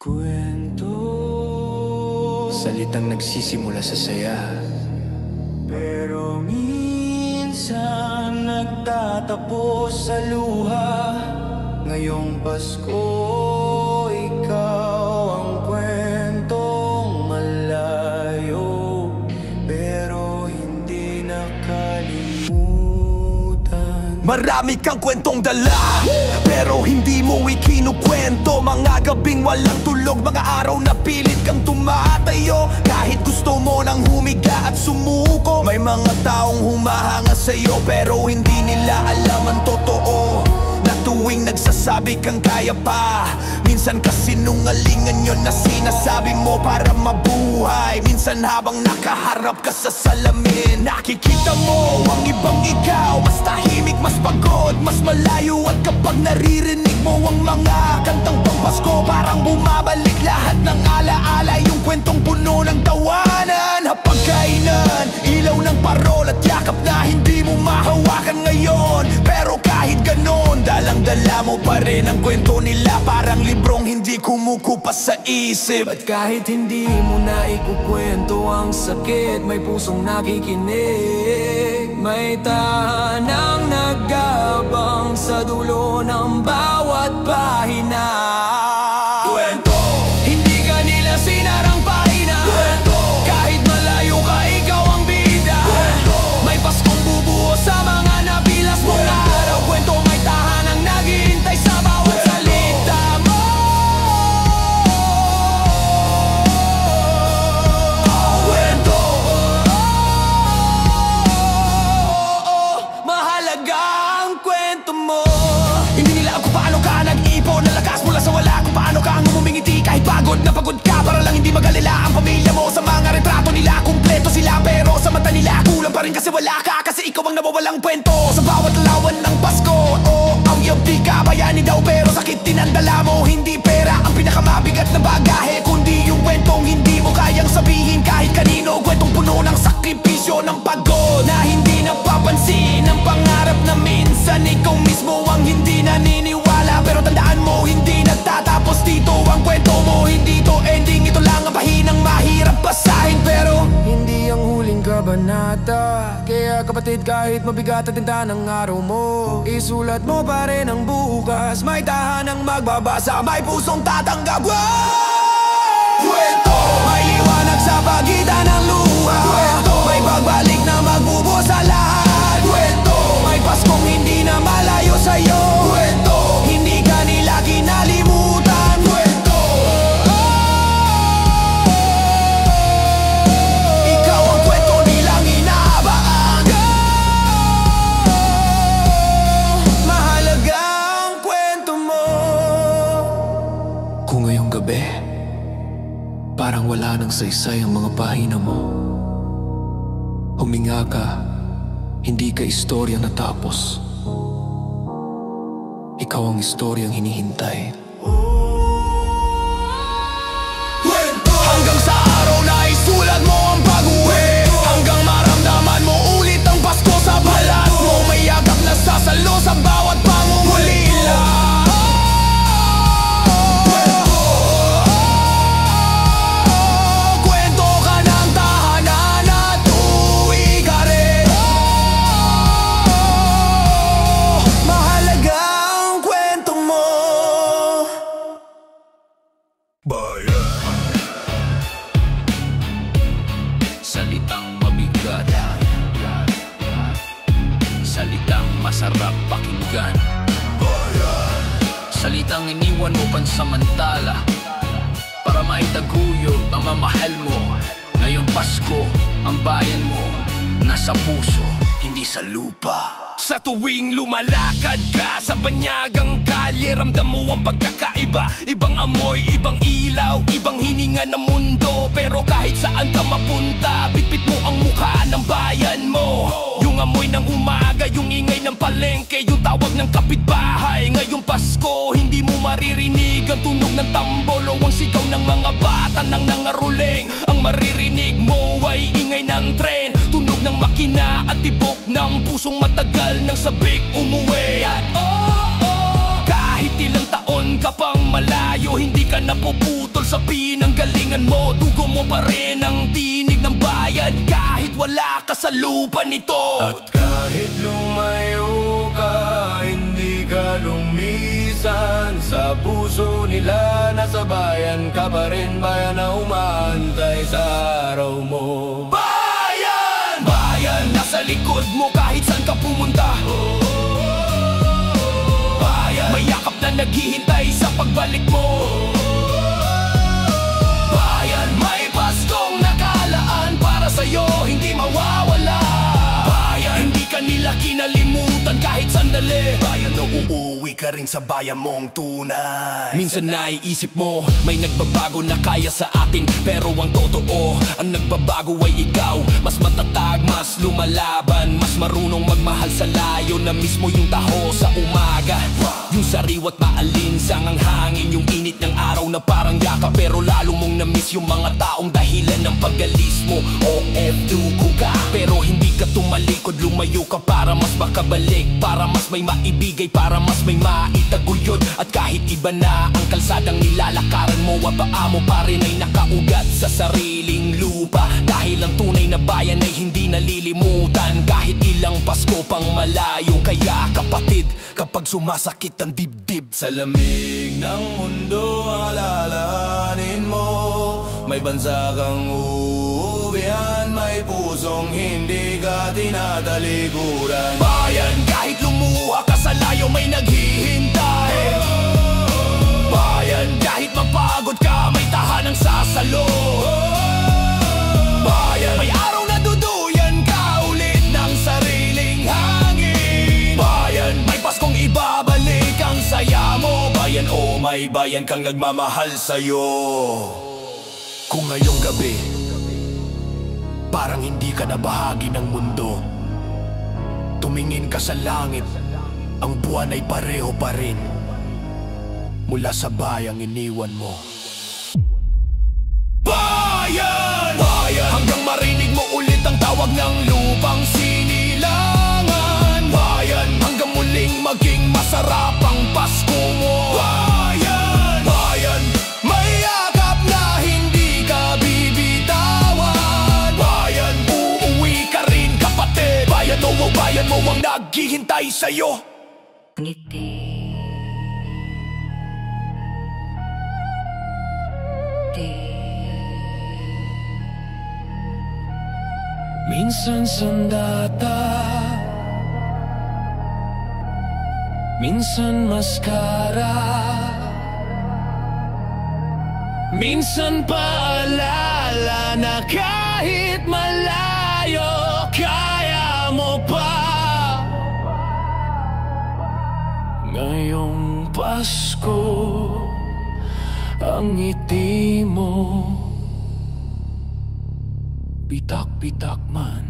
Kwento, salitang nagsisimula sa saya, pero minsan nagtatapos sa luha. Ngayong Pasko, ikaw ang kwentong malayo, pero hindi nakalimutan. Marami kang kwentong dala, pero hindi mo ikinukwento. Mga gabing walang tulog, mga araw na pilit kang tumatayo. Kahit gusto mo nang humiga at sumuko. May mga taong humahanga sa'yo, pero hindi nila alam ang totoo. Na tuwing nagsasabi kang kaya pa, minsan kasinungalingan yun na sinasabi mo para mabuhay. Minsan habang nakaharap ka sa salamin, nakikita mo ang ibang ikaw. Mas tahimik, mas pagod, mas malayo. At kapag naririnig mo ang mga kantang pangpasko, parang bumabalik lahat ng alaala. Yung kwentong puno ng tawanan, hapagkainan, ilaw ng parol at yakap na hindi mo mahawakan ngayon. Pero kahit ganon, dalang-dala mo pa rin ang kwento nila. Parang librong hindi kumukupas sa isip. At kahit hindi mo na ikukwento ang sakit, may pusong nakikinig. May tahanang nag-aabang sa dulo ng bawat pahina. Kwento, hindi ka nila sinarang pahina. Kwento, kahit malayo ka, ikaw ang bida. Kwento, may Paskong bubuo sa mga nabilas mong araw. Kwento, may tahanang naghihintay sa bawat salita mo. Kwento, mahalaga ang kwento mo. Hindi nila kung paano ka nag-ipon ng lakas mula sa wala, kung paano ka ang umingiti kahit pagod na pagod ka, para lang hindi mag-alala ang pamilya mo. Sa mga retrato nila, kumpleto sila, pero sa mata nila kulang pa rin kasi wala ka. Kasi ikaw ang nawawalang kwento sa bawat lawan ng Pasko. Oh, ang iyong di ka bayani daw, pero sakit din ang dala mo. Hindi pera ang pinakamabigat na bagahe, kundi yung kwentong hindi mo kayang sabihin kahit kanino. Kwentong puno ng sakripisyo, ng pagod na hindi napapansin, ng pangarap na minsan ikaw mismo ang hindi naniniwala. Pero tandaan mo, hindi nagtatapos dito ang kwento mo. Hindi to ending, ito lang ang pahinang mahirap basahin, pero hindi ang huling kabanata. Kaya kapatid, kahit mabigat at tinta ng araw mo, isulat mo pa rin ang bukas. May tahanang magbabasa, may pusong tatanggap. Kwento, may liwanag sa pagitan ng luha. Kwento, may pagbalik na magbubuo sa lahat. Kwento, may Paskong hindi na malayo sa'yo. Kwento, hindi ka nila kinalimutan. Kwento, ikaw ang kwento nilang inaabaan. Mahalaga ang kwento mo. Kung ngayong gabi parang wala nang saysay ang mga pahina mo, huminga ka, hindi ka istoryang natapos. Ikaw ang istoryang hinihintay. Hanggang sa araw na isulat mo ang pag-uwi, hanggang maramdaman mo ulit ang Pasko sa balat mo. May yakap na sasalo sa bawat pangungulila. Kwento ka ng tahanan at uwi ka rin. Mahalaga ang kwento mo. Salitang mabigat, salitang masarap pakinggan, salitang iniwan mo pansamantala para maitaguyod ang mamahal mo. Ngayong Pasko, ang bayan mo nasa puso, hindi sa lupa. Sa tuwing lumalakad ka sa banyagang kalye, ramdam mo ang pagkakaiba. Ibang amoy, ibang ilaw, ibang hininga ng mundo. Pero kahit saan ka mapunta, bitbit mo ang mukha ng bayan mo. Yung amoy ng umaga, yung ingay ng palengke, yung tawag ng kapitbahay. Ngayong Pasko, hindi mo maririnig ang tunog ng tambol o ang sigaw ng mga bata nang nangaruling. Ang maririnig mo ay ingay ng tren, tunog ng makina at tibok ng pusong matagal nang sabik umuwi. At kahit ilang taon ka pang malayo, Pero hindi ka napuputol sa pinanggalingan mo. Dugo mo pa rin ang tinig ng bayan kahit wala ka sa lupa nito. At kahit lumayo ka, hindi ka lumisan. Sa puso nila nasa bayan ka pa rin. Bayan na umaantay sa araw mo. Bayan! Bayan! Nasa likod mo kahit saan ka pumunta. Bayan! May yakap na naghihintay sa pagbalik mo. Bayan! May Paskong nakalaan para sa'yo, hindi mawawala. Bayan! Hindi ka nila kinalimutan kahit sandali. Bayan, no, uuwi ka rin sa bayan mong tunay. Minsan naiisip mo, may nagbabago na kaya sa atin. Pero ang totoo, ang nagbabago ay ikaw. Mas matatag, mas lumalaban, mas marunong magmahal sa layo na mismo yung taho sa umaga. Yung sariwat maalinsang ang hangin, yung init ng araw na parang yaka. Pero lalo mong na-miss yung mga taong dahilan ng pag-alis mo. OFW ka, pero hindi ka tumalikod. Lumayo ka para mas makabalik, para mas may maibigay, para mas may maitaguyod. At kahit iba na ang kalsadang nilalakaran mo, at paa mo pa rin ay nakaugat sa sariling lupa. Dahil ang tunay na bayan ay hindi nalilimutan kahit ilang Pasko pang malayo. Kaya kapatid, kapag sumasakit ang dibdib, sa lamig ng mundo ang alalahanin mo. May bansa kang uuwihan, may pusong hindi ka tinatalikuran. bayan, kahit lumuha ka sa layo may naghihintay. Bayan, kahit mapagod ka may tahanang sasalo. Bayan, may araw na duduyan ka ulit ng sariling hangin. Bayan, may Paskong ibabalik ang saya mo. Bayan, oh may bayan kang nagmamahal sa'yo. Kung ngayong gabi parang hindi ka na bahagi ng mundo, tumingin ka sa langit, ang buwan ay pareho pa rin mula sa bayang iniwan mo. Bayan! Bayan! Hanggang marinig mo ulit ang tawag ng lupang sinilangan. Bayan! Hanggang muling maging masarap ang Pasko mo. Bayan! Bayan! May yakap na hindi ka bibitawan. Bayan! Uuwi ka rin kapatid. Bayan mo, bayan mo ang naghihintay sa'yo. Ngiti. Minsan sandata, minsan maskara, minsan paalala na kahit malayo kaya mo pa. Ngayong Pasko, ang ngiti mo pitak-pitak man.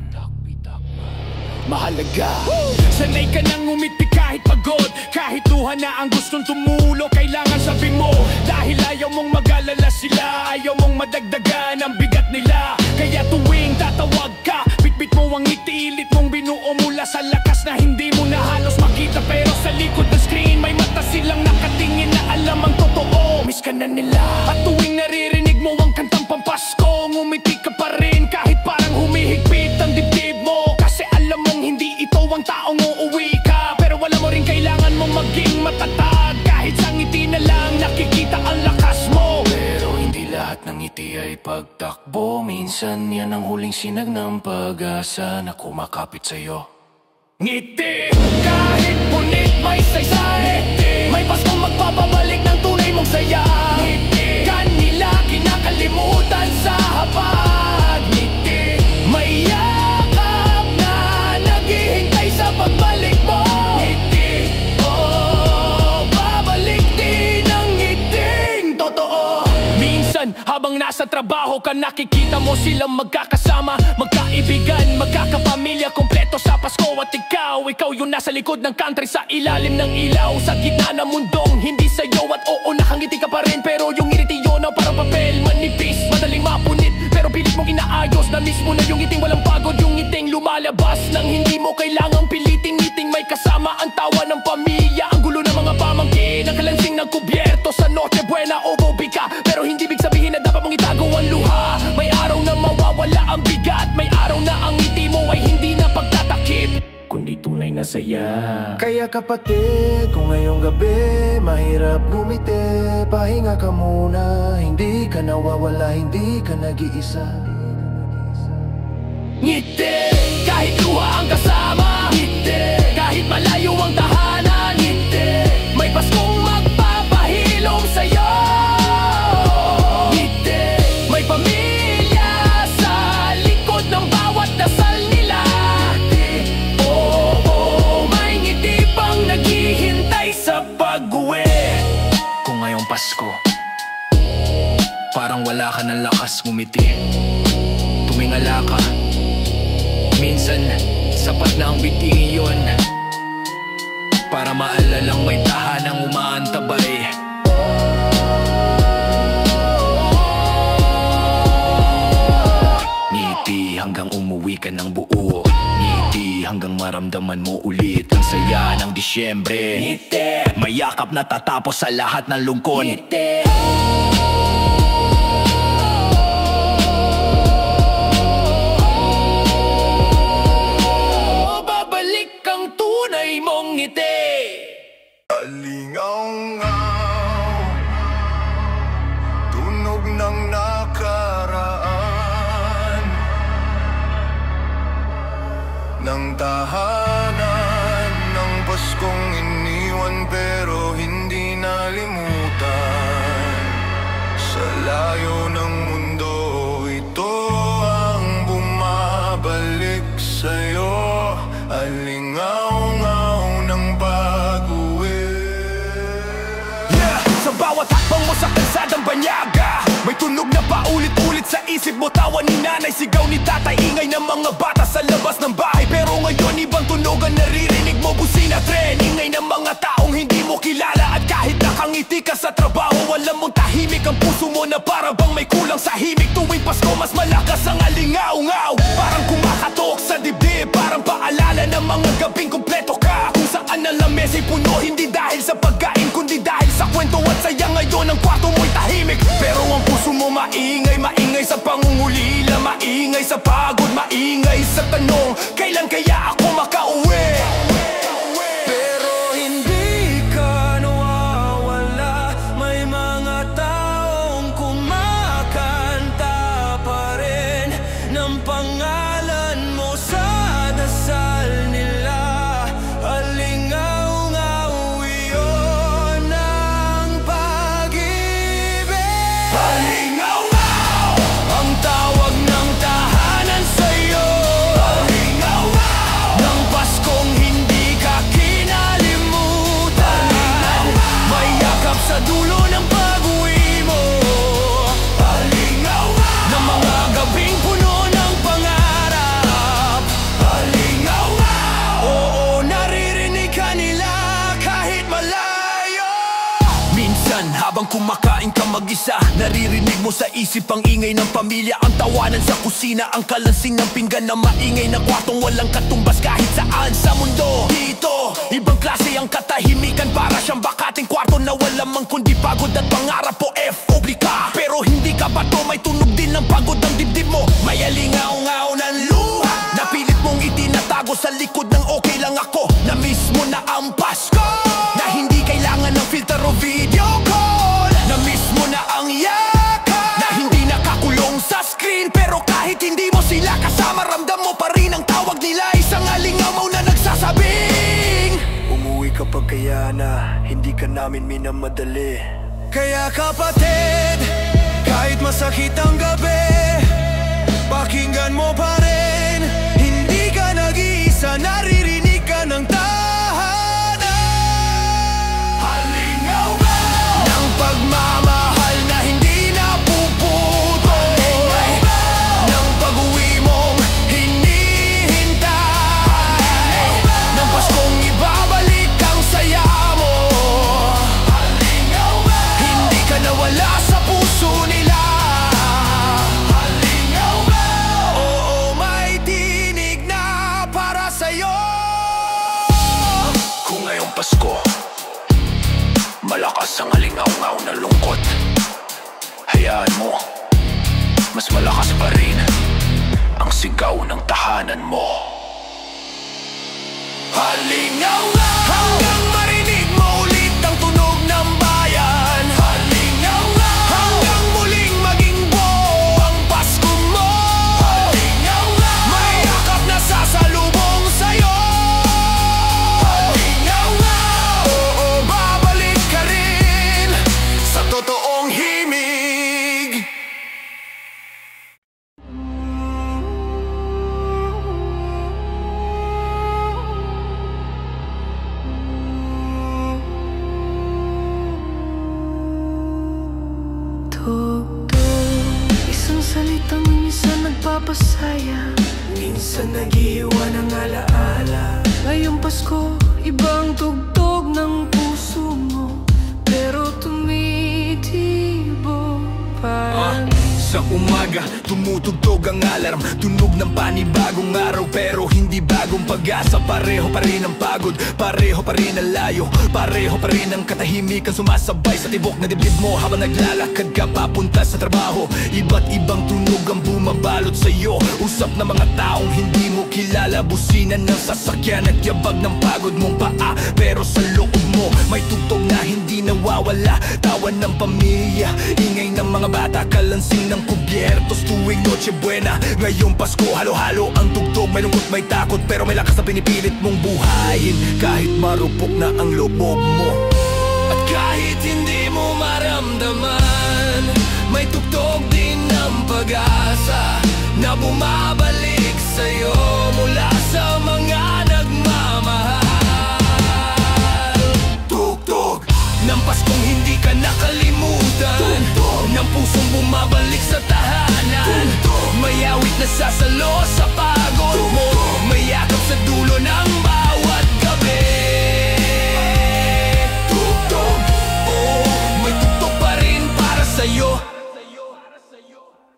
Mahalaga, sanay ka nang umiti kahit pagod, kahit luha na ang gustong tumulo. Kailangan sabi mo, dahil ayaw mong mag-alala sila, ayaw mong madagdagan ang bigat nila. Kaya tuwing tatawag ka, bitbit mo ang itiilit mong binuo mula sa lakas na hindi mo na halos makita. Pero sa likod ng screen may mata silang nakatingin na alam ang totoo. Miss ka na nila. At tuwing naririnig mo ang kantang Pampasko, ngumiti ka pa rin kahit parang humihigpit ang dibdib mo. Kasi alam mong hindi ito ang taong uuwi ka. Pero wala mo rin kailangan mong maging matatag. Kahit sa ngiti na lang nakikita ang lakas mo. Pero hindi lahat ng ngiti ay pagtakbo. Minsan yan ang huling sinag ng pag-asa na kumakapit sa'yo. Ngiti! Kahit punit may saysay, may Paskong magpapabalik ng tunay mong saya. Ngiti! Kanila kinakalimutan sa hapag. Ngiti! May yakap na naghihintay sa pagbalik mo. Ngiti! Oh, babalik din ang ngiting totoo. Minsan habang nasa trabaho ka, nakikita mo silang magkakasama, magkaibigan, magkakapamilya, kompleto sa Pasko. At ikaw yung nasa likod ng country, sa ilalim ng ilaw, sa gitna ng mundong hindi sa'yo. At oo, nakangiti ka pa rin, pero yung ngiti yun ang parang papel, manipis, madaling mapunit. Pero pilit mong inaayos na mismo na yung ngiting walang pagod. Yung ngiting lumalabas nang hindi mo kailangang piliting. Ngiting may kasama ang tawa ng pamilya, ang gulo ng mga pamangkin, ang kalansing ng kubyerto sa Noche Buena o masaya. Kaya kapatid, kung ngayong gabi mahirap ngumiti, pahinga ka muna, hindi ka nawawala, hindi ka nag-iisa. Ngiti, kahit luha ang kasama. Ngiti, kahit malayo ang tahanan. Ngiti, may Paskong magpapahilom sa'yo. Ngiti, may pamilya sa likod ng bawat dasal nila. Ngiti, oo, may ngiti pang naghihintay sa pag-uwi. Kung ngayong Pasko parang wala ka ng lakas ngumiti, tumingala ka. Minsan, sapat na ang biti yun para maalalang may tahanang umaantabay. Ngiti hanggang umuwi ka ng buo. Ngiti hanggang maramdaman mo ulit ang saya ng Disyembre. Ngiti, may yakap na tatapos sa lahat ng lungkot. Ngiti, Alingaw-ngaw, tunog ng nakaraan, ng tahanan, ng Paskong iniwan pero hindi nalimutan. Sa layo ng mundo, ito ang bumabalik sa'yo. Alingaw-ngaw ng pag-uwi. Sa bawat hakbang mo sa kalsadang banyaga, may tunog na paulit-ulit sa isip mo. Tawa ni nanay, sigaw ni tatay, ingay ng mga bata sa labas ng bahay. Pero ngayon ibang tunog ang naririnig mo. Busina, tren, ingay ng mga taong hindi mo kilala. At kahit nakangiti ka sa trabaho, alam mong tahimik ang puso mo na para bang may kulang sa himig. Tuwing Pasko mas malakas ang alingaw-ngaw, parang kumakatok sa dibdib, parang paalala ng mga gabing kumpleto ka, kung saan ang lamesa ay puno, hindi dahil sa pagkain kundi dahil sa kwento at saya. Ngayon ang kwarto mo'y tahimik, pero ang puso mo maingay. Maingay sa pangungulila, maingay sa pagod, maingay sa tanong, kailan kaya ako makauwi? Pero hindi ka nawawala, may mga taong kumakanta pa rin ng pangalan mo sa dasal nila. Alingaw-ngaw, iyon ang pag-ibig. Alingaw-ngaw, Ang tawag ng tahanan sa'yo. alingaw-ngaw, Ng Paskong hindi ka kinalimutan. May yakap sa dulo ng pag-uwi mo. alingaw-ngaw, Ng mga gabing puno ng pangarap. alingaw-ngaw. Oo, naririnig ka nila kahit malayo. Minsan habang kumakain ka mag-isa, naririnig mo sa isip ang ingay ng pamilya, ang tawanan sa kusina, ang kalansing ng pinggan na maingay na kwartong walang katumbas kahit saan sa mundo. Dito, ibang klase ang katahimikan, para siyang bakating kwarto na walang mang kundi pagod at pangarap o FOB ka. Pero hindi ka bato, may tunog din ng pagod ng dibdib mo. May alingaw-ngaw ng luha na pilit mong itinatago sa likod ng okay lang ako. Na mismo na ang Pasko, na hindi kailangan ng filter o video call. Na mismo na ang yakap, na hindi nakakulong sa screen. Pero kahit hindi mo sila kasama, ramdam mo pa rin ang tawag nila. Isang alingaw na nagsasabing, Umuwi kapag kaya na, hindi ka namin minamadali. Kaya kapatid, kahit masakit ang gabi, pakinggan mo pa rin. Hindi ka nag-iisa, naririnig ka ng tahanan. alingaw-ngaw, Ng pagmamahal na hindi napuputol, ng pag-uwi mong hinihintay, ng Paskong ibabalik ang saya mo. Hindi ka nawala sa puso nila. Oo, may tinig na para sa'yo. kung ngayong Pasko malakas ang alingaw-ngaw na lungkot, hayaan mo, mas malakas pa rin ang sigaw ng tahanan mo. Halingaw-ngaw hanggang marinig mo ulit ang tunog ng bayan. Halingaw-ngaw hanggang muling maging buo ang Pasko mo. Halingaw-ngaw may yakap na sasalubong sa'yo. Halingaw-ngaw, oo, babalik ka rin sa totoong himig. Tugtog, isang salitang minsan nagpapasaya, Minsan naghihiwa ng alaala. ngayong Pasko, ibang tugtog ng puso mo, pero tumitibo pa rin. Sa umaga, tumutugtog ang alarm. Tunog ng panibagong araw, pero hindi bagong pag-asa. Pareho pa rin ang pagod, pareho pa rin ang layo, pareho pa rin ang katahimikan sumasabay sa tibok na dibdib mo habang naglalakad ka papunta sa trabaho. Iba't ibang tunog ang bumabalot sa'yo, usap ng mga taong hindi mo kilala, businan ng sasakyan at yabag ng pagod mong paa. Pero sa loob mo, may tugtog na hindi nawawala. Tawan ng pamilya, ingay ng mga bata, kalansing ng kubyertos tuwing Noche Buena. Ngayong Pasko, halo-halo ang tugtog, may lungkot, may takot, pero may lakas na pinipilit mong buhayin kahit marupok na ang loob mo. At kahit hindi mo maramdaman, may tugtog din ng pag-asa na bumabalik sa'yo mula sa mga nagmamahal. Tugtog ng Paskong hindi ka nakalimutan, tugtog ng pusong bumabalik sa tahanan, tugtog may awit na sasalo sa pagod mo, may yakap sa dulo ng bawat gabi. Tugtog, oh, may tugtog pa rin para sa'yo.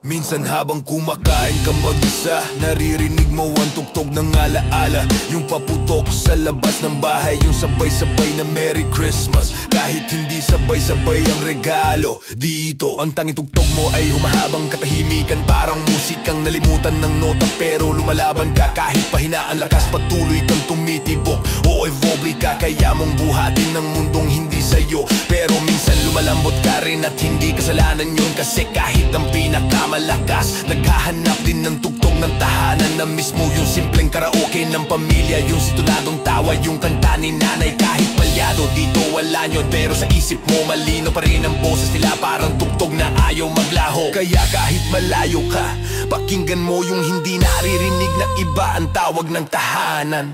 Minsan habang kumakain ka mag-isa, naririnig mo ang tugtog ng alaala. Yung paputok sa labas ng bahay, yung sabay-sabay na Merry Christmas. Kahit hindi sabay-sabay ang regalo, dito ang tanging tugtog mo ay humahabang katahimikan. Parang musikang nalimutan ng nota, pero lumalaban ka kahit pahina ang lakas, patuloy kang tumitibok. O evoble ka, kaya mong buhatin ng mundong hindi sa'yo. Pero minsan lumalambot ka rin at hindi kasalanan yun, kasi kahit ang pinakamalakas naghahanap din ng tugtog ng tahanan, na mismo yung simpleng karaoke ng pamilya, yung sitonadong tawa, yung kanta ni nanay. Kahit palyado dito wala nyo, pero sa isip mo malino pa rin ang boses nila, parang tugtog na ayaw maglaho. Kaya kahit malayo ka, pakinggan mo yung hindi naririnig ng iba, ang tawag ng tahanan,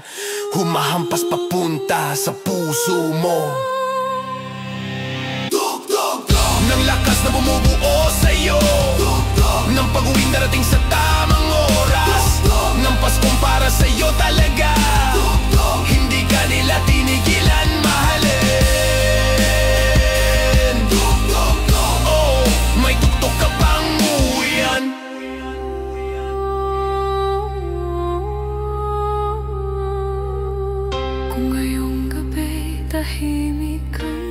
humahampas papunta sa puso mo. Ng lakas na bumubuo sa'yo, ng pag-uwing darating sa tamang oras, ng Paskong para sa'yo talaga, hindi ka nila tinigilan mahalin. Oh, may tugtog ka pang uwian. Kung ngayong gabi tahimik ang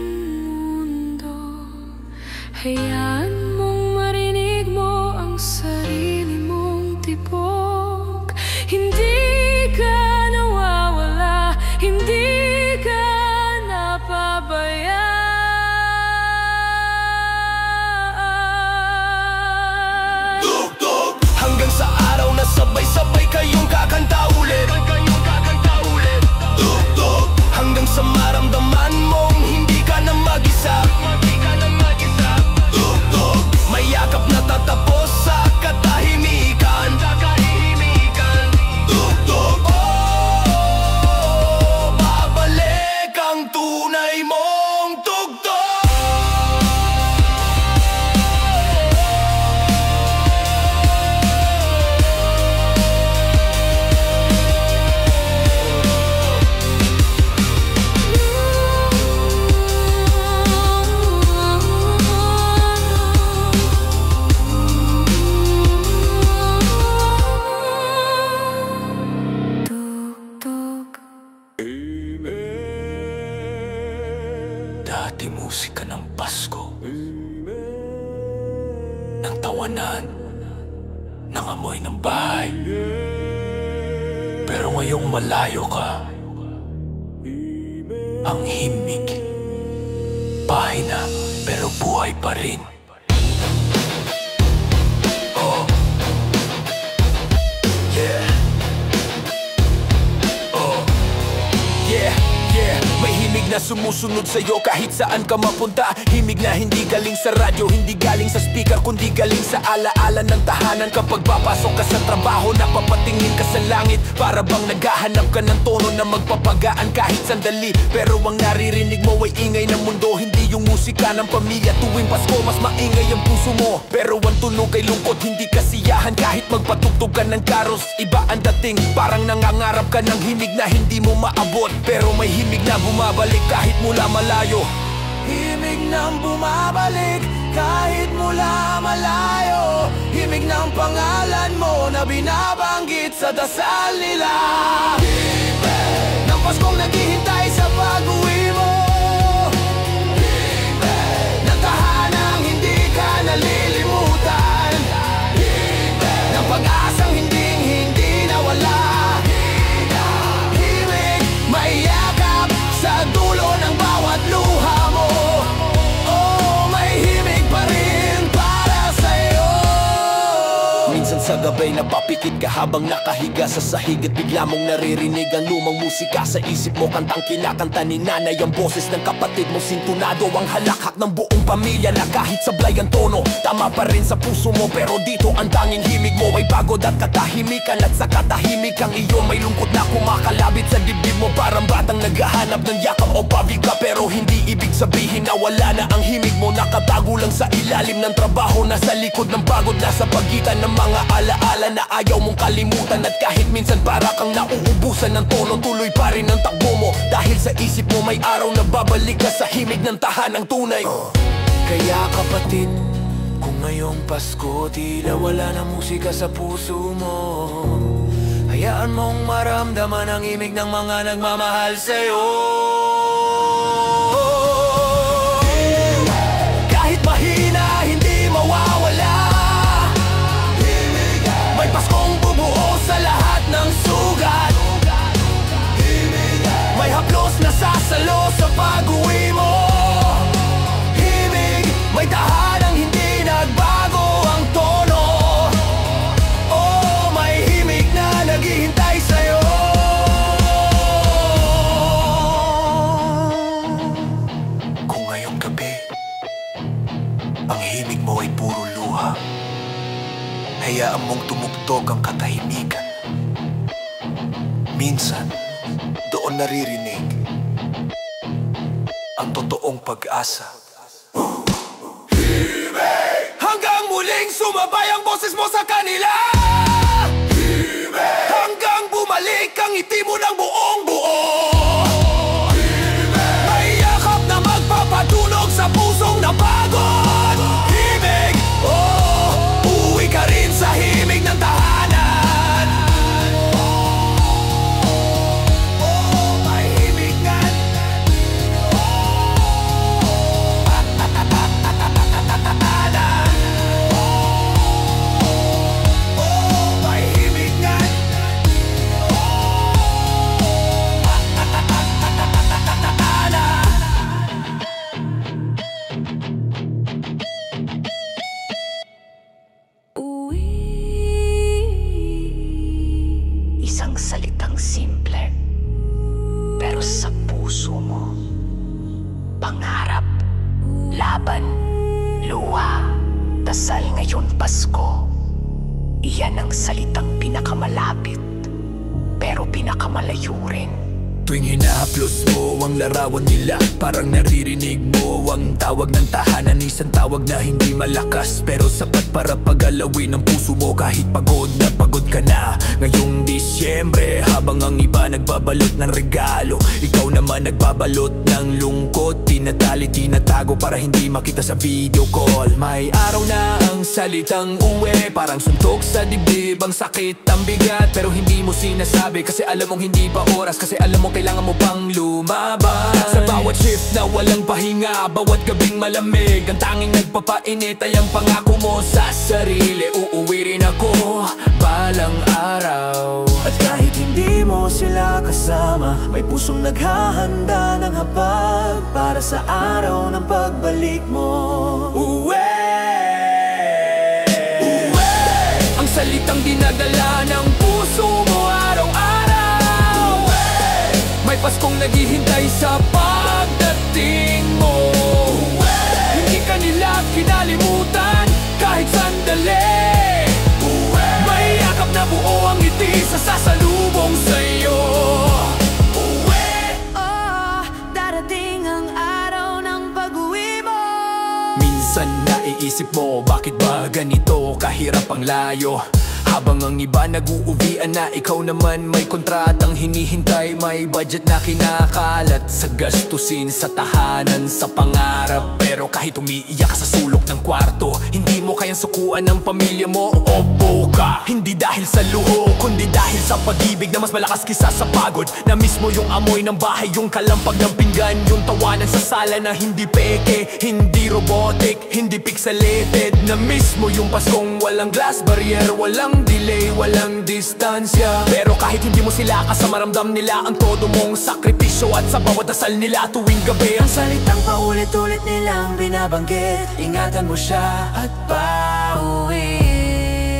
mundo, hayaan mong marinig mo ang sarili mong tibok. Hindi ka nawawala, hindi ka napabayaan. Tugtog hanggang sa araw na sabay-sabay kayong kakanta ulit. Tugtog hanggang sa maramdaman mong hindi ka na mag-isa. Tugtog may yakap na tatapos sa katahimikan. Tugtog, oh, babalik ang tunay mong tugtog. Tugtog. Dati musika ng Pasko, ng tawanan, ng amoy ng bahay. Pero ngayong malayo ka, Ang himig, pahina pero buhay pa rin. Oh, yeah. Oh, yeah, yeah. May himig na sumusunod sa'yo kahit saan ka mapunta. Himig na hindi galing sa radyo, hindi galing sa speaker, kundi galing sa alaala ng tahanan. Kapag papasok ka sa trabaho, napapatingin ka sa langit, para bang naghahanap ka ng tono na magpapagaan kahit sandali. Pero ang naririnig mo ay ingay ng mundo, hindi yung musika ng pamilya. Tuwing Pasko, mas maingay ang puso mo, pero ang tunog ay lungkot, hindi kasiyahan. Kahit magpatugtog ka ng karos, iba ang dating. Parang nangangarap ka ng himig na hindi mo maabot, pero may himig na bumabalik kahit mula malayo. Himig nang bumabalik kahit mula malayo. Himig ng pangalan mo na binabanggit sa dasal nila. Himig ng Paskong naghihintay sa pag-uwi mo. Himig ng tahanang hindi ka nalilimutan. Himig ng pag-asang hindi nawala. Himig may yakap sa dulo ng bawat luha mo. Oh, may himig pa rin para sa'yo. Minsan sa gabay napapikit ka habang nakahiga sa sahig, at bigla mong naririnig ang lumang musika sa isip mo. Kantang kinakanta ni nanay, ang boses ng kapatid mo. Sintunado ang halakhak ng buong pamilya na kahit sablay ang tono, tama pa rin sa puso mo. Pero dito ang tanging himig mo ay pagod at katahimikan, at sa katahimikang iyon may lungkot na kumakalabit sa dibdib mo. Parang batang naghahanap ng yakap o pabiga, pero hindi ibig sabihin na wala na ang himig mo. Nakatago lang sa ilalim ng trabaho, nasa likod ng pagod, nasa pagitan ng mga alaala na ayaw mong kalimutan. At kahit minsan para kang nauubusan ng tono, tuloy pa rin ang takbo mo, dahil sa isip mo may araw na babalik ka sa himig ng tahanang tunay. Kaya kapatid, kung ngayong Pasko tila wala na musika sa puso mo, hayaan mong maramdaman ang imig ng mga nagmamahal sa'yo. Kahit mahina, hindi mawawala. May Paskong bubuo sa lahat ng sugat. May haplos na sasalo sa pag-uwi mo. Himig, may tahanang hindi nagbago ang tono. Oh, may himig na naghihintay sa'yo. Kung ngayong gabi ang himig mo ay puro luha, hayaan mong tumugtog ang katahimikan. Minsan, doon naririnig ang totoong pag-asa. Himig! Hanggang muling sumabay ang boses mo sa kanila. Himig! Hanggang bumalik ang ngiti mo ng buong buo. Himig! May yakap na magpapatunog sa pusong napagod. Himig! Oh, uwi ka rin sa himig ng tahanan. Oh, may himig nga. Oh, may himig nga. Isang salitang simple, pero sa puso mo, pangarap, laban, luha, dasal ngayon Pasko. Iyan ang salitang pinakamalapit, pero pinakamalayo rin. Tuwing hinahaplos mo ang larawan nila, parang naririnig mo ang tawag ng tahanan. Isang tawag na hindi malakas, pero sapat para pagalawin ang puso mo. Kahit pagod na pagod ka na ngayong Disyembre, habang ang iba nagbabalot ng regalo, ikaw naman nagbabalot ng lungkot. Tinatali, tinatago para hindi makita sa video call. May araw na ang salitang uwi, parang suntok sa dibdib, ang sakit, ang bigat, pero hindi mo sinasabi kasi alam mong hindi pa oras, kasi alam mo kailangan mo pang lumaban. Sa bawat shift na walang pahinga, bawat gabing malamig, ang tanging nagpapainit ay ang pangako mo sa sarili. Uuwi rin ako balang araw. At kahit hindi mo sila kasama, kasama, may pusong naghahanda ng hapag para sa araw ng pagbalik mo. Uwe! Uwe! Ang salitang dinadala ng puso mo araw-araw. Uwe! May Paskong naghihintay sa pagdating mo. Uwe! Hindi ka nila kinalimutan kahit sandali. Uwe! May yakap na buo ang ngiti sa sasalubong sa'yo. Uwe! Oh, darating ang araw ng pag-uwi mo. Minsan naiisip mo, bakit ba ganito kahirap ang layo? Habang ang iba nag-uuwian na, ikaw naman may kontratang hinihintay. May budget na kinakalat sa gastusin, sa tahanan, sa pangarap. Pero kahit umiiyak ka sa sulok ng kwarto, hindi mo kayang sukuan ng pamilya mo. Opo ka, hindi dahil sa luho, kundi dahil sa pag-ibig na mas malakas kisa sa pagod. Na mismo yung amoy ng bahay, yung kalampag ng pinggan, yung tawanan sa sala na hindi peke, hindi robotic, hindi pixelated. Na mismo yung Paskong walang glass barrier, walang delay, walang distansya. Pero kahit hindi mo sila kasama, ramdam nila ang todo mong sakripisyo. At sa bawat dasal nila tuwing gabi, Ang salitang paulit-ulit nilang binabanggit, ingatan mo siya at pauwi.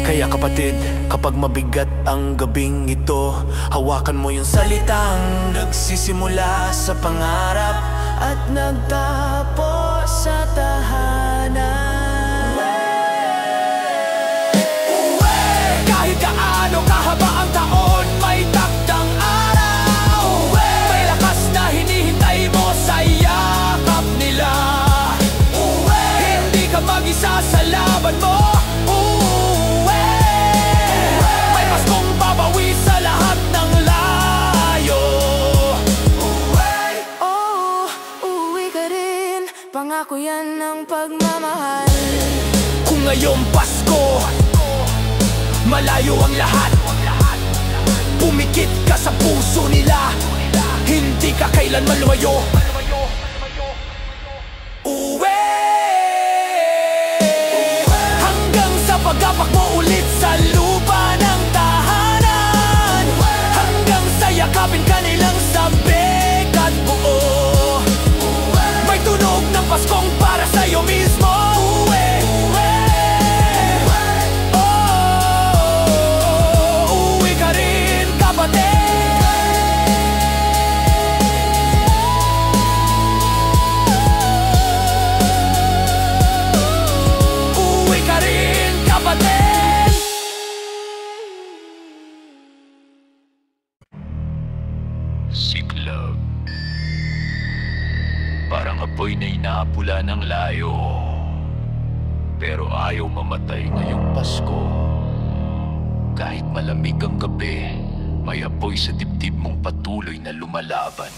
Kaya kapatid, kapag mabigat ang gabing ito, hawakan mo yung salitang nagsisimula sa pangarap at nagtapos sa tahanan. kahit gaano kahaba ang taon, may takdang araw. May lakas na hinihintay mo sa yakap nila. Hindi ka mag-isa sa laban mo. May Paskong babawi sa lahat ng layo. Oh, uuwi ka rin, pangako yan ng pagmamahal. Kung ngayong Pasko malayo ang lahat, pumikit ka sa puso nila, hindi ka kailanman lumayo. Uwi! Hanggang sa pag-apak mo ulit sa lupa ng tahanan, hanggang sa yakapin ka nilang sabik at buo. May tunog ng Paskong para sa'yo mismo. Siklab, parang apoy na inaapula ng layo, pero ayaw mamatay ngayong Pasko. Kahit malamig ang gabi, may apoy sa dibdib mong patuloy na lumalaban.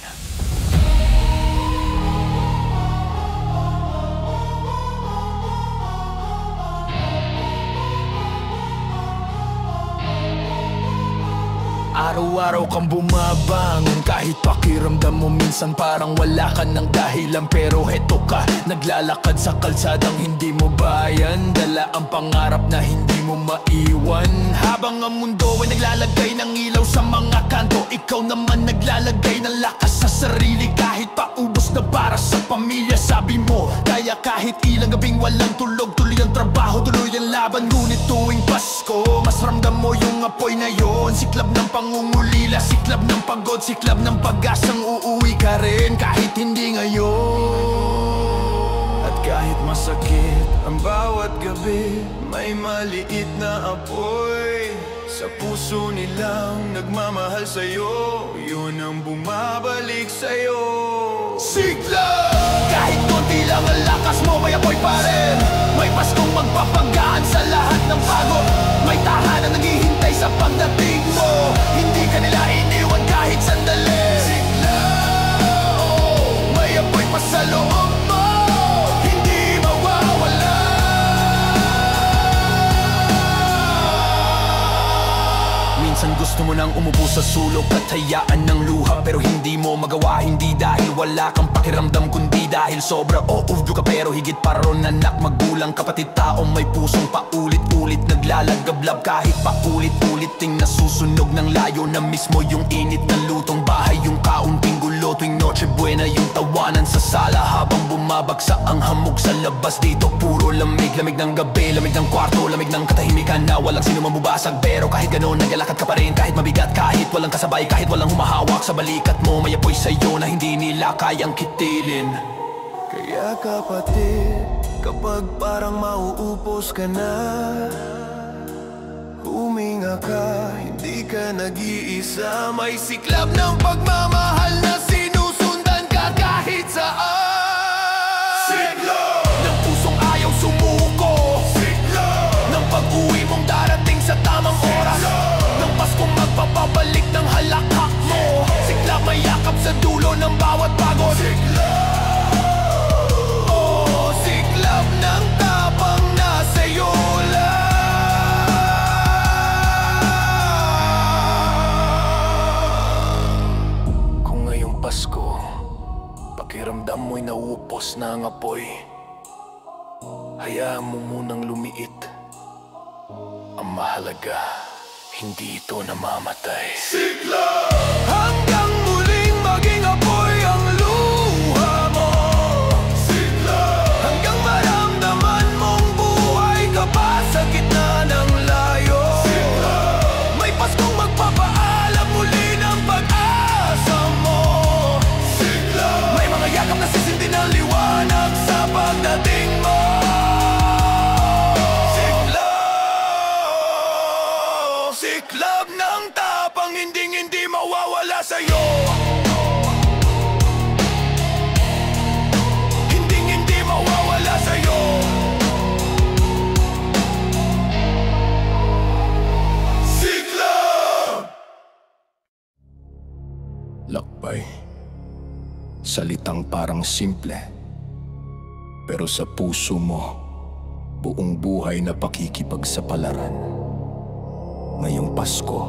Araw-araw kang bumabangon, kahit pakiramdam mo minsan parang wala ka ng dahilan. Pero heto ka, naglalakad sa kalsadang hindi mo bayan, dala ang pangarap na hindi mo maiwan. Habang ang mundo ay naglalagay ng ilaw sa mga kanto, ikaw naman naglalagay ng lakas sa sarili. Kahit paubos na para sa pamilya, sabi mo kaya kahit ilang gabing walang tulog, tuloy ang trabaho, tuloy ang laban. Ngunit tuwing Pasko, mas ramdam mo yung apoy na yon. Siklab ng pangungulila, siklab ng pagod, siklab ng pag-asang uuwi ka rin kahit hindi ngayon. At kahit masakit ang bawat gabi, may maliit na apoy sa puso nilang nagmamahal sa'yo, yun ang bumabalik sa'yo. Sigla! Kahit konti lang ang lakas mo, may apoy pa rin. May Paskong magpapagaan sa lahat ng pagod. May tahanan naghihintay sa pagdating mo. Hindi ka nila iniwan kahit sandali. Sigla! Oh, may apoy pa sa loob mo, hindi mawawala. Minsan gusto mo nang umupo sa sulok at hayaan ng luha, pero hindi mo magawa, hindi dahil wala kang pakiramdam, kundi dahil sobra o overdue ka. Pero higit para ron, anak, magulang, kapatid, taong may pusong paulit-ulit naglalakad naglalagablab kahit paulit-ulit ting nasusunog ng layo na mismo yung init ng lutong bahay. Yung kaunting gulo tuwing Noche Buena, yung tawanan sa sala habang bumabagsak ang hamog sa labas. Dito puro lamig, lamig ng gabi, lamig ng kwarto, lamig ng katahimikan na walang sino mamubasag. Pero kahit gano'n naglalakad ka pa rin, kahit mabigat, kahit walang kasabay, kahit walang humahawak sa balikat mo. May apoy sa'yo na hindi nila kayang kitilin. Kaya kapatid, kapag parang mauupos ka na, huminga ka, hindi ka nag-iisa. May siklab ng pagmamahal na sinusundan ka kahit saan. Siklab ng pusong ayaw sumuko, siklab ng pag-uwi mong darating sa tamang oras, ng Paskong magpapabalik ng halakhak mo. Siklab may yakap sa dulo ng bawat pagod. Siklab ng tapang na sa'yo lang. Kung ngayong Pasko, pakiramdam mo'y nauupos na ang apoy, hayaan mo munang lumiit. Ang mahalaga, hindi ito namamatay. Siklab hanggang muling maging apoy ang luha mo. Siklab hanggang maramdaman mong buhay ka pa sa gitna ng layo. Siklab may Paskong magpapaalam muli ng pag-asa mo. Siklab may mga yakap na sisindi ng liwanag sa pagdating mo. Siklab ng tapang hindi mawawala sa'yo. Hindi mawawala sa'yo. Siklab! Lakbay, salitang parang simple, pero sa puso mo, buong buhay na pakikipagsapalaran. Ngayong Pasko,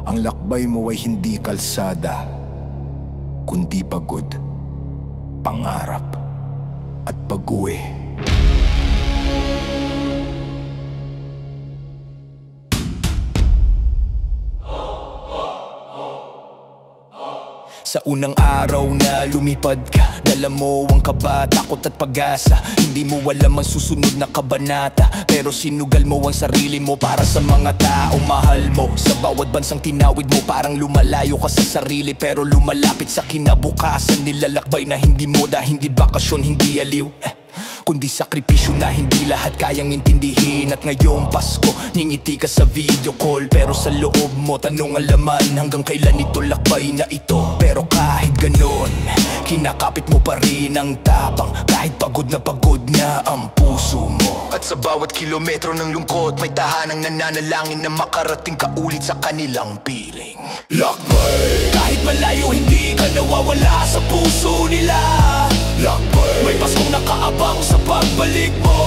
ang lakbay mo ay hindi kalsada, kundi pagod, pangarap, at pag-uwi. Sa unang araw na lumipad ka, dala mo ang kaba, takot at pag-asa. Hindi mo alam ang susunod na kabanata, pero sinugal mo ang sarili mo para sa mga taong mahal mo. Sa bawat bansang tinawid mo, parang lumalayo ka sa sarili, pero lumalapit sa kinabukasan. Nilalakbay na hindi moda, hindi bakasyon, hindi aliw, kundi sakripisyo na hindi lahat kayang intindihin. At ngayong Pasko, ngingiti ka sa video call, pero sa loob mo tanong ang laman, hanggang kailan ito lakbay na ito. Pero kahit ganon, kinakapit mo pa rin ang tapang, kahit pagod na ang puso mo. At sa bawat kilometro ng lungkot, may tahanang nananalangin na makarating ka ulit sa kanilang piling. Lakbay, kahit malayo hindi ka nawawala sa puso nila. lakbay, May Paskong nakaabang sa pagbalik mo.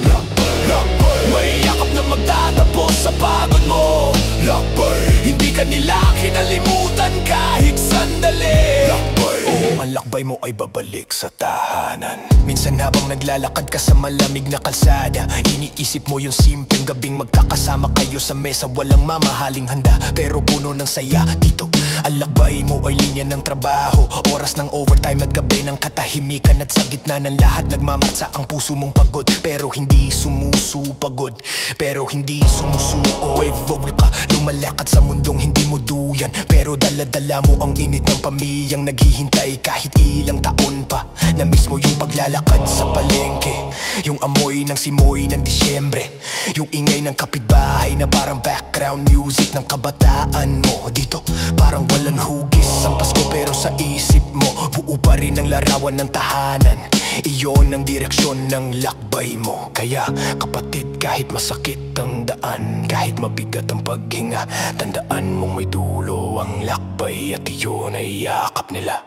lakbay, May yakap na magtatapos sa pagod mo. lakbay, Hindi ka nila kinalimutan kahit sandali. lakbay. Oo, ang lakbay mo ay babalik sa tahanan. Minsan habang naglalakad ka sa malamig na kalsada, iniisip mo yung simpleng gabing magkakasama kayo sa mesa, walang mamahaling handa, pero puno ng saya dito. Ang lakbay mo ay linya ng trabaho, oras ng overtime at gabi ng katahimikan. At sa gitna ng lahat nagmamatsa ang puso mong pagod, pero hindi sumusupagod, pero hindi sumusuo. Evolve ka, lumalakad sa mundong hindi mo duyan, pero dala-dala mo ang init ng pamilyang naghihintay kahit ilang taon pa. Na mismo yung paglalakad sa palengke, yung amoy ng simoy ng Disyembre, yung ingay ng kapitbahay na parang background music ng kabataan mo. Dito parang walang hugis ang Pasko, pero sa isip mo buo pa rin ang larawan ng tahanan. Iyon ang direksyon ng lakbay mo. Kaya kapatid, kahit masakit ang daan, kahit mabigat ang paghinga, tandaan mong may dulo ang lakbay, at iyon ay yakap nila.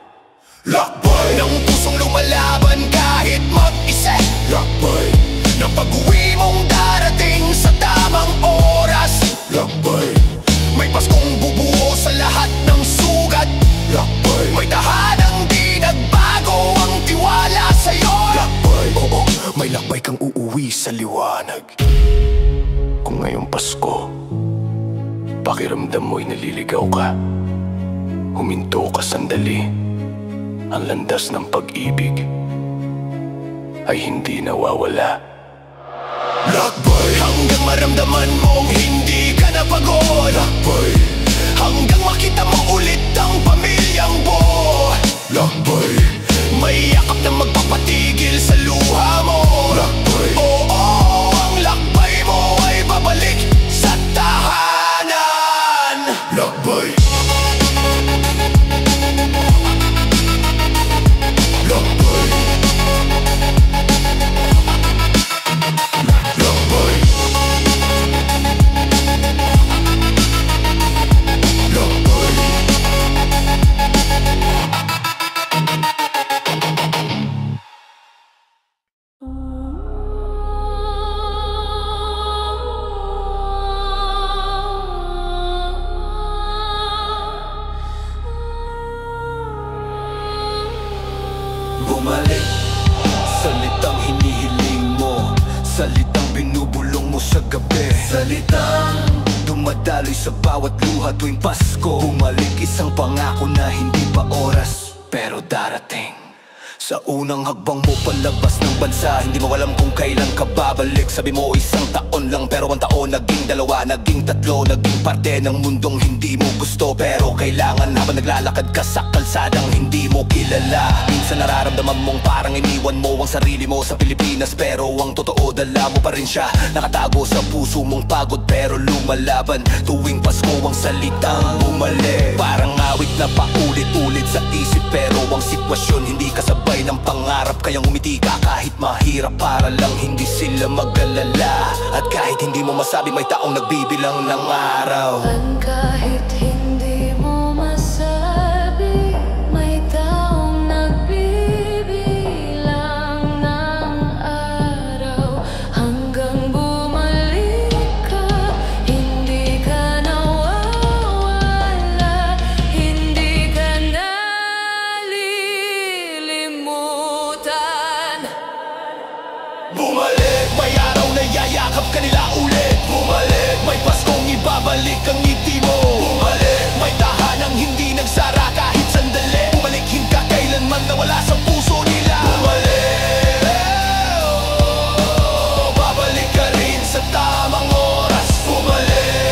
Lakbay ng pusong lumalaban kahit mag-isa. Lakbay ng pag-uwi mong darating sa tamang oras. Lakbay may Paskong bubuo sa lahat ng sugat. Lakbay may tahanang di nagbago ang tiwala sa'yo. Lakbay Oo, may lakbay kang uuwi sa liwanag. Kung ngayong Pasko, pakiramdam mo'y naliligaw ka, huminto ka sandali. Ang landas ng pag-ibig ay hindi nawawala. Lakbay hanggang maramdaman mong hindi ka na pagod. Lakbay hanggang makita mo ulit ang pamilyang buo. Lakbay may yakap na magpapatigil sa luha mo. Lakbay oo, ang lakbay mo ay babalik sa tahanan. Lakbay bumalik, salitang hinihiling mo, salitang binubulong mo sa gabi, salitang dumadaloy sa bawat luha tuwing Pasko. Bumalik isang pangako na hindi pa oras pero darating. Sa unang hakbang mo palabas ng bansa, hindi mo alam kung kailan ka babalik. Sabi mo isang taon lang, pero ang taon naging dalawa, naging tatlo, naging parte ng mundong hindi mo gusto. Pero kailangan habang naglalakad ka sa kalsadang hindi mo kilala. Minsan nararamdaman mong parang iniwan mo ang sarili mo sa Pilipinas, pero ang totoo dala mo pa rin siya. Nakatago sa puso mong pagod pero lumalaban. Tuwing Pasko ang salitang bumalik, parang awit na paulit-ulit sa isip, pero ang sitwasyon hindi kasabay ng pangarap. Kaya umiti ka kahit mahirap para lang hindi sila mag-alala. At kahit hindi mo masabi may taong nagbibilang ng araw. Kahit hindi mo masabi, may taong nagbibilang ng araw. Hanggang bumalik ka, hindi ka nawawala, hindi ka nalilimutan. Bumalik, may araw na yayakap ka nila ulit. Bumalik, may Paskong ibabalik ang ngiti mo. Bumalik, may tahanang hindi nagsara kahit sandali. Bumalik, hindi ka kailanman nawala sa puso nila. Bumalik, babalik ka rin sa tamang oras. Bumalik,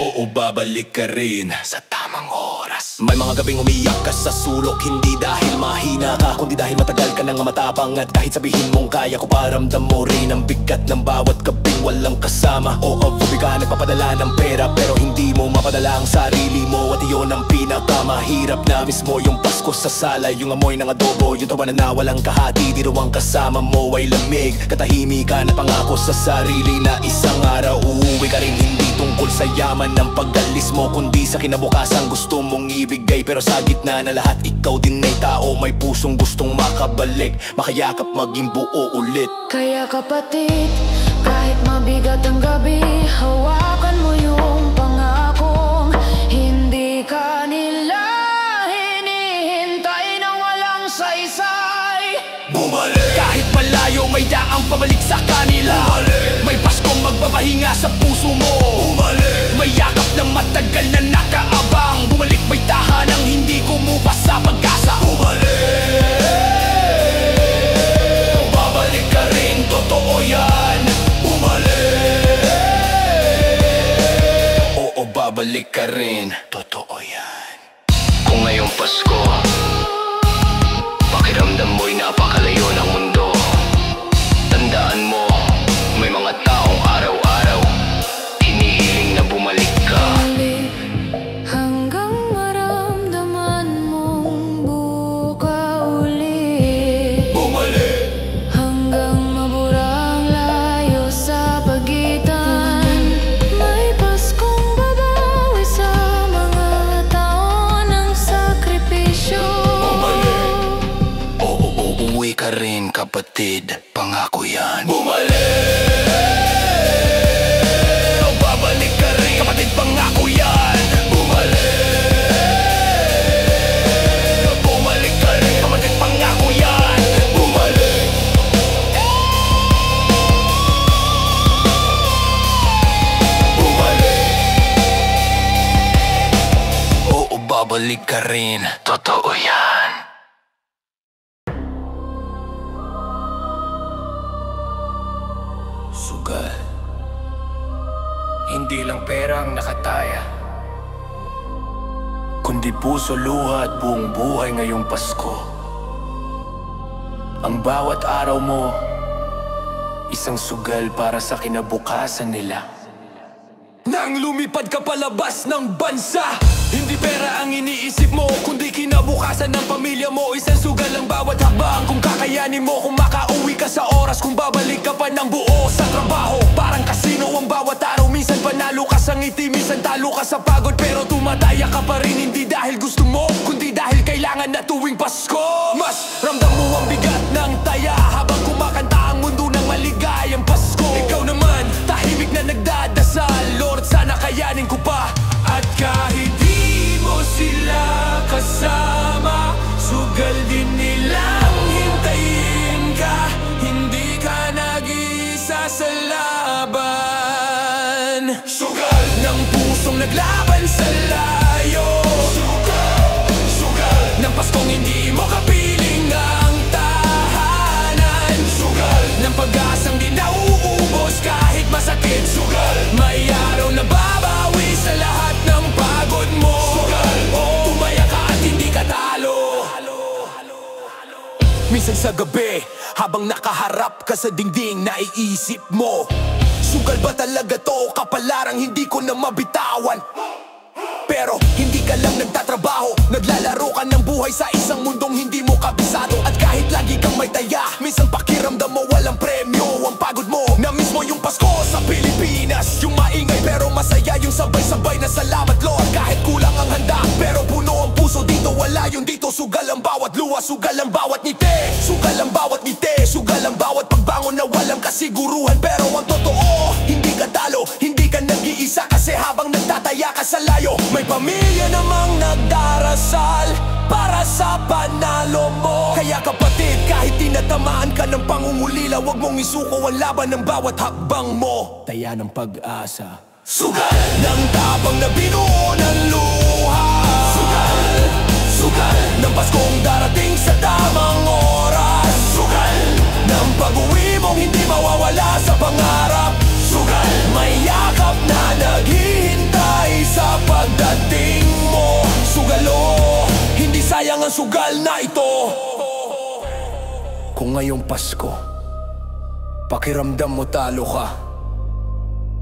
oo, babalik ka rin sa tamang oras. May mga gabing umiyak ka sa sulok, hindi dahil mahina ka, kundi dahil matagal ka nang matapang. At kahit sabihin mong kaya ko, paramdam mo rin ang bigat ng bawat gabing walang kasama. Oo, pubig ka nagpapadala ng pera, pero hindi mo mapadala ang sarili mo. At iyon ang pinakamahirap na mismo, yung Pasko sa sala, yung amoy ng adobo, yung tawanan na walang kahati. Di raw ang kasama mo ay lamig, katahimikan at pangako sa sarili na isang araw uuwi ka rin. Hindi tungkol sa yaman ng pag-alis mo, kundi sa kinabukasan gusto mong ibigay. Pero sa gitna na lahat, ikaw din ay tao, may pusong gustong makabalik, makayakap, maging buo ulit. Kaya kapatid, kahit mabigat ang gabi, hawakan mo yung pangakong hindi ka nila hinihintay na walang saysay. Bumalik, kahit malayo may daang pabalik sa kanila. Bumalik, may Paskong magpapahinga sa puso mo. Bumalik, may yakap na matagal na nakaabang. Bumalik, may tahanang hindi kumupas sa pag-asa. Bumalik, babalik ka rin, totoo yan. Bumalik, oo, babalik ka rin, totoo yan. Kung ngayong Pasko, pakiramdam mo'y napakalayo ng mundo. Tandaan mo, may mga taong araw-araw hinihiling na bumalik ka. Bumalik hanggang maramdaman mong buka ulit. Bumalik, Hanggang mabura ang layo sa pagitan. May Paskong babawi sa mga taon ng sakripisyo. Oo, uuwi ka rin kapatid, pangako yan. bumalik, babalik ka rin, kapatid, pangako yan. Bumalik, bumalik ka rin, kapatid, pangako yan. Bumalik, babalik ka rin. Totoo yan. Sugal. Hindi lang pera ang nakataya, kundi puso, luha at buong buhay ngayong Pasko. Ang bawat araw mo, isang sugal para sa kinabukasan nila. Nang lumipad ka palabas ng bansa, hindi pera ang iniisip mo, kundi kinabukasan ng pamilya mo. Isang sugal ang bawat hakbang kung kakayanin mo. Kung makauwi ka sa oras, kung babalik ka pa ng buo sa trabaho. Parang kasino ang bawat araw, minsan panalo ka sa ngiti, minsan talo ka sa pagod. Pero tumataya ka pa rin, hindi dahil gusto mo, kundi dahil kailangan na tuwing Pasko. Mas ramdam mo ang bigat ng taya habang kumakanta ang mundo ng maligayang Pasko. Ikaw naman, tahimik na nagdadasal, Lord, sana kayanin ko pa. At kahit di mo sila kasama, sugal din nilang hintayin ka. Hindi ka nag-iisa sa laban. Sugal ng pusong naglaban sa layo. Sugal ng Paskong hindi mo kapiling ang tahanan. Sugal ng pag-asang di nauubos kahit masakit. Sugal may araw na babawi sa lahat ng pagod mo. Sugal, tumaya ka at hindi ka talo. Minsan sa gabi, habang nakaharap ka sa dingding, naiisip mo, sugal ba talaga to? Kapalarang hindi ko na mabitawan. Pero hindi ka lang nagtatrabaho, naglalaro ka ng buhay sa isang mundong hindi mo kabisado. At kahit lagi kang may taya, minsan pakiramdam mo walang premyo ang pagod mo. Na mismo yung Pasko sa Pilipinas, yung maingay pero masaya, yung sabay-sabay na salamat Lord. Kahit kulang ang handa, pero puno ang puso dito. Wala yung dito, sugal ang bawat luha, sugal ang bawat ngiti, sugal ang bawat ngiti, sugal ang bawat pagbangon na walang kasiguruhan. Pero ang totoo, hindi ka talo, hindi ka nag-iisa, kasi habang nagtataya ka sa layo, may pamilya namang nagdarasal para sa panalo mo. Kaya kapatid, kahit tinatamaan ka ng pangungulila, wag mong isuko ang laban ng bawat hakbang mo. Taya ng pag-asa, sugal ng tapang na binuo ng luha. Sugal, sugal ng Paskong darating sa tamang oras. Sugal ng pag-uwi mong hindi mawawala sa pangarap. Sugal may yakap na naghihintay sa pagdating mo. Sugalo, hindi sayang ang sugal na ito. Kung ngayong Pasko, pakiramdam mo talo ka,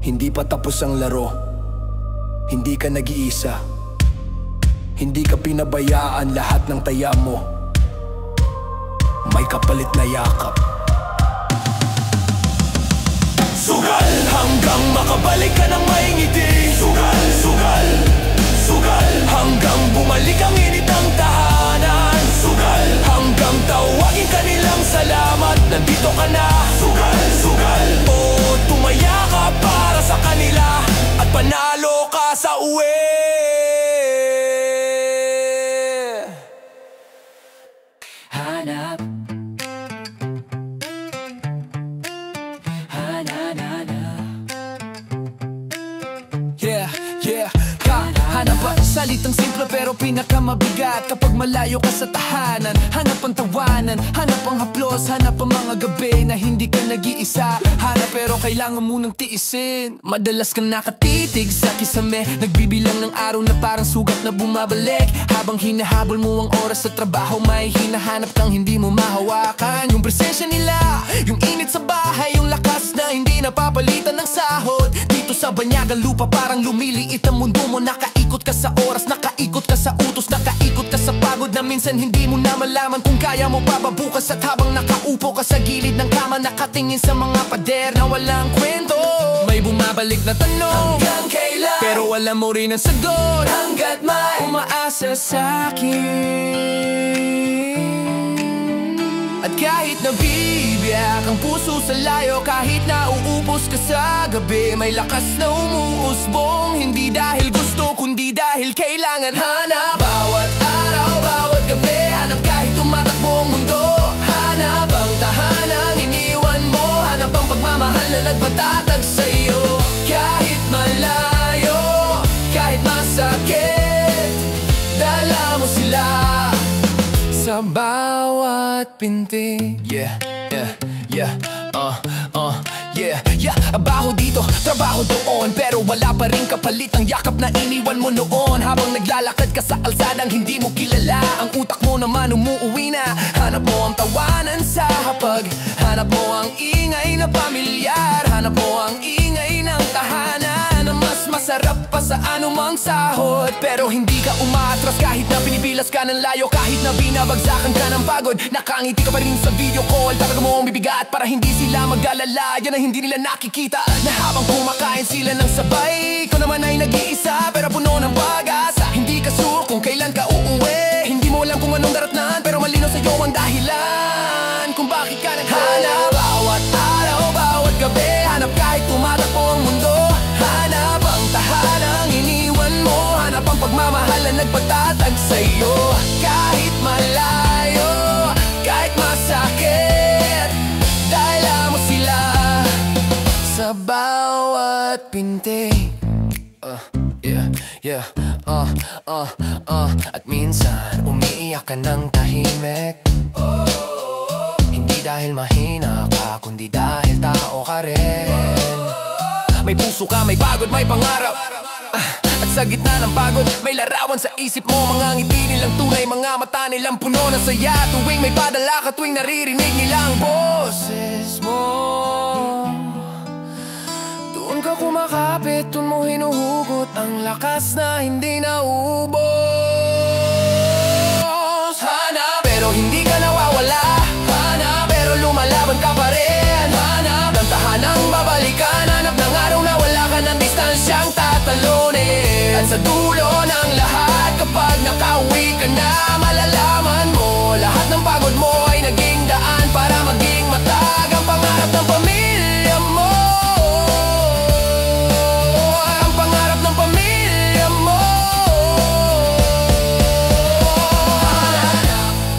hindi pa tapos ang laro, hindi ka nag-iisa, hindi ka pinabayaan, lahat ng taya mo may kapalit na yakap. Sugal hanggang makabalik ka ng may ngiti. Sugal, sugal, sugal hanggang bumalik ang init ng tahanan. Sugal hanggang tawagin ka nilang salamat, nandito ka na. Sugal, sugal, tumaya ka para sa kanila at panalo ka sa uwi. Hanap, hanap ang salitang simple pero pinakamabigat kapag malayo ka sa tahanan. Hanap ang tawanan, hanap ang haplos, hanap ang mga gabi na hindi ka nag-iisa. Hanap pero kailangan munang tiisin. Madalas kang nakatitig sa kisame, nagbibilang ng araw na parang sugat na bumabalik. Habang hinahabol mo ang oras sa trabaho, may hinahanap kang hindi mo mahawakan. Yung presensya nila, yung init sa bahay, yung lakas na hindi napapalitan ng sahod. Dito sa banyagang lupa parang lumiliit ang mundo mo. Nakaikot ka sa oras, nakaikot ka sa utos, nakaikot ka sa pagod na minsan hindi mo na malaman kung kaya mo pa ba bukas. At habang nakaupo ka sa gilid ng kama, nakatingin sa mga pader na walang kwento, may bumabalik na tanong, hanggang kailan? Pero alam mo rin ang sagot, hanggat may umaasa sa'kin. At kahit nabibiyak ang puso sa layo, kahit nauubos ka sa gabi, may lakas na umuusbong, hindi dahil gusto kundi dahil kailangan. Hanap bawat araw, bawat gabi, hanap kahit tumatakbo ang mundo. Hanap ang tahanang iniwan mo, hanap ang pagmamahal na nagpatatag sa'yo. Kahit malayo, kahit masakit, dala bawat pinti. Yeah, yeah, yeah, yeah, yeah. Abaho dito, trabaho doon, pero wala pa rin kapalit ang yakap na iniwan mo noon. Habang naglalakad ka sa kalsadang hindi mo kilala, ang utak mo naman umuuwi na. Hanap mo ang tawanan sa hapag, hanap mo ang ingay na pamilyar, hanap mo ang ingay ng tahanan na mas masarap pa sa anumang sahod. Pero hindi ka umatras kahit na pinipilas ka ng layo, kahit na binabagsakan ka ng pagod. Nakangiti ka pa rin sa video call, talaga mo ang bibigat para hindi sila mag-alala. Yan ang hindi nila nakikita, na habang kumakain sila ng sabay, ikaw naman ay nag-iisa pero puno ng pag-asa. Hindi ka sure kung kailan ka uuwi, hindi mo alam kung anong daratnan, pero malinaw sa'yo ang dahilan kung bakit ka naghanap. Bawat araw, bawat gabi, hanap kahit tumatakbo ang mundo. Hanap ang tahanang iniwan mo, hanap ang pagmamahal na nagpatatag sa'yo. Kahit malayo, kahit masakit, dahil mo sila sa bawat pinti. Yeah, yeah, at minsan umiiyak ka ng tahimik, hindi dahil mahina ka, kundi dahil tao ka rin. May puso ka, may pagod, may pangarap, at sa gitna ng pagod, may larawan sa isip mo. Mga ngiti nilang tunay, mga mata nilang puno ng saya. Tuwing may padala ka, tuwing naririnig nila ang boses mo, doon ka kumakapit, doon mo hinuhugot ang lakas na hindi naubos. Hanap, pero hindi ka nawawala. Hanap, pero lumalaban ka pa rin. Hanap ng tahanang babalikan, hanap ng araw na wala ka ng distansyang tatalunin. At sa dulo ng lahat, kapag nakauwi ka na, malalaman mo lahat ng pagod mo ay naging daan para maging matag ang pangarap ng pamilya mo. Ang pangarap ng pamilya mo.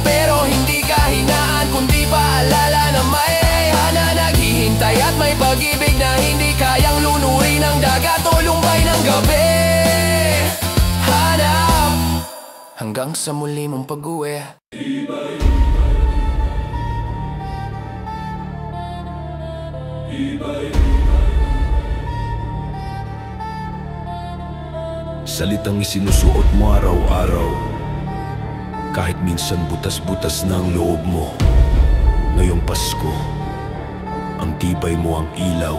Pero hindi ka hinaan, kundi paalala na may hana naghihintay at may pag-ibig na hindi kayang lunurin ng dagat o lumbay ng gabi. Hanap hanggang sa muli mong pag-uwi. Salitang isinusuot mo araw-araw, kahit minsan butas-butas na ang loob mo. Ngayong Pasko, ang tibay mo ang ilaw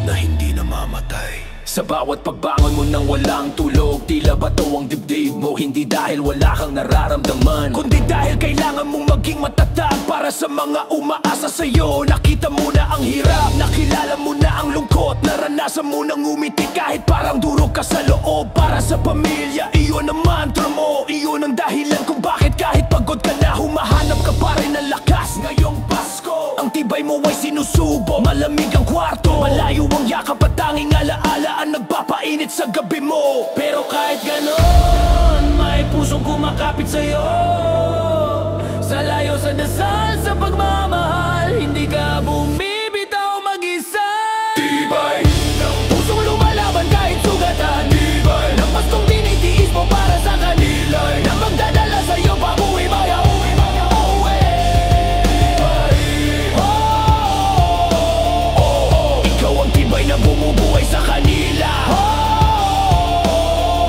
na hindi namamatay. Sa bawat pagbangon mo nang walang tulog, tila bato ang dibdib mo. Hindi dahil wala kang nararamdaman, kundi dahil kailangan mong maging matatag para sa mga umaasa sa'yo. Nakita mo na ang hirap, nakilala mo na ang lungkot, naranasan mo nang umiti kahit parang durog ka sa loob. Para sa pamilya, iyon ang mantra mo, iyon ang dahilan kung bakit kahit pagod ka na, humahanap ka pa rin ng lakas. Ngayong Pasko, ang tibay mo ay sinusubo. Malamig ang kwarto, malayo ang yakap at tanging alaala ang nagpapainit sa gabi mo. Pero kahit ganon, may pusong kumakapit sa'yo. Sa layo, sa dasal, sa pagmamahal, hindi ka bumibitaw mag-isa. Tibay ng pusong lumalaban kahit sugatan. Tibay ng Paskong tinitiis mo para sa kanila, na magdadala sa'yo pa-uwi baya, uwi baya, uwi. Ikaw ang tibay na bumubuhay sa kanila.